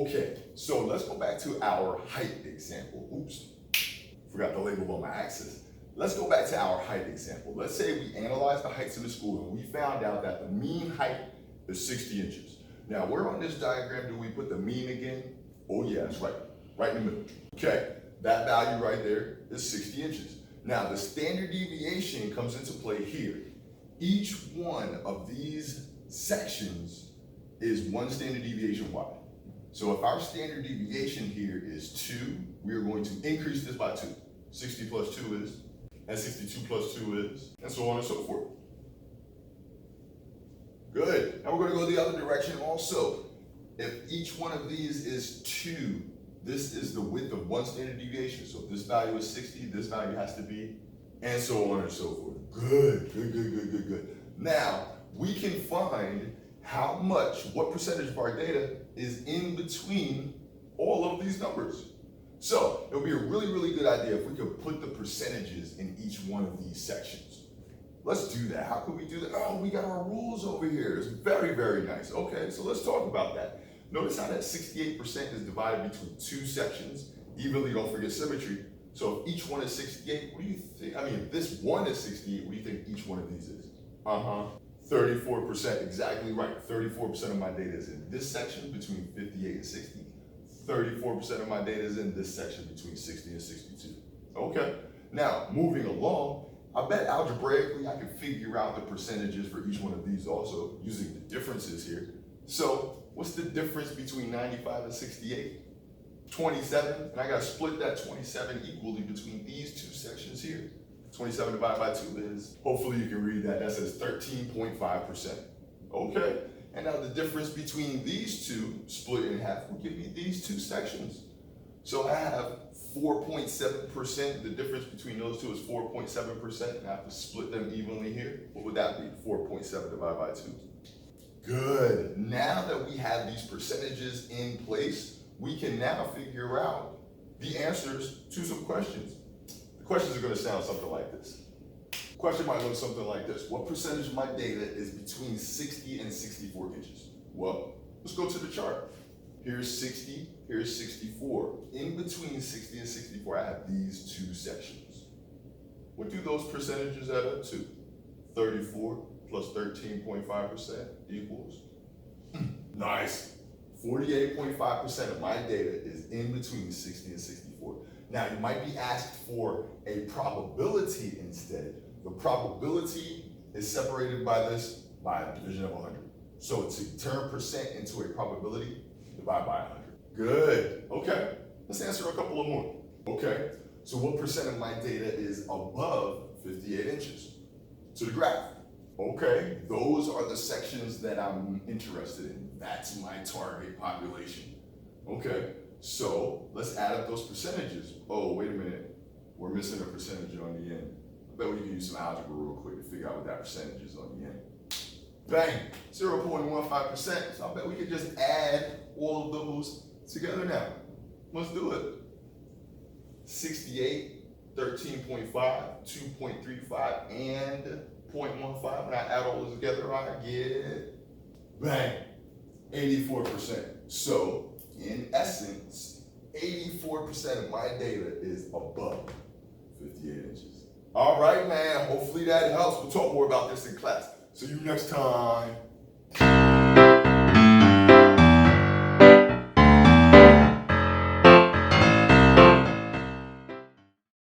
Okay, so let's go back to our height example. Oops, forgot the label on my axis. Let's go back to our height example. Let's say we analyzed the heights of the school and we found out that the mean height is 60 inches. Now, where on this diagram do we put the mean again? Oh yeah, that's right in the middle. Okay, that value right there is 60 inches. Now, the standard deviation comes into play here. Each one of these sections is one standard deviation wide. So if our standard deviation here is 2, we are going to increase this by 2. 60 plus 2 is, and 62 plus 2 is, and so on and so forth. Good. Now we're going to go the other direction also. If each one of these is 2, this is the width of one standard deviation. So if this value is 60, this value has to be, and so on and so forth. Good. Now, we can find how much, what percentage of our data is in between all of these numbers. So it would be a really good idea if we could put the percentages in each one of these sections. Let's do that. How can we do that? Oh, we got our rules over here. It's very nice. Okay, so let's talk about that. Notice how that 68% is divided between 2 sections. Evenly, don't forget symmetry. So if each one is 68, what do you think? I mean, if this one is 68, what do you think each one of these is? 34%, exactly right. 34% of my data is in this section between 58 and 60. 34% of my data is in this section between 60 and 62. Okay, now moving along, I bet algebraically I can figure out the percentages for each one of these also using the differences here. So what's the difference between 95 and 68? 27, and I gotta split that 27 equally between these 2 sections here. 27 divided by 2 is, hopefully you can read that, that says 13.5%. Okay, and now the difference between these 2 split in half will give me these 2 sections. So I have 4.7%, the difference between those 2 is 4.7%, and I have to split them evenly here. What would that be? 4.7 divided by 2. Good, now that we have these percentages in place, we can now figure out the answers to some questions. The questions are going to sound something like this. The question might look something like this. What percentage of my data is between 60 and 64 inches? Well, let's go to the chart. Here's 60, here's 64. In between 60 and 64, I have these 2 sections. What do those percentages add up to? 34 plus 13.5% equals? Nice. 48.5% of my data is in between 60 and 64. Now, you might be asked for a probability instead. The probability is separated by this by a division of 100. So to turn percent into a probability, divide by 100. Good. Okay, let's answer a couple of more. Okay, so what percent of my data is above 58 inches? To the graph. Okay, those are the sections that I'm interested in. That's my target population. Okay, so let's add up those percentages. Oh, wait a minute. We're missing a percentage on the end. I bet we can use some algebra real quick to figure out what that percentage is on the end. Bang, 0.15%. So I bet we could just add all of those together now. Let's do it. 68, 13.5, 2.35, and 0.15. When I add all those together, I get, bang, 84%. So, in essence, 84% of my data is above 58 inches. All right, man, hopefully that helps. We'll talk more about this in class. See you next time.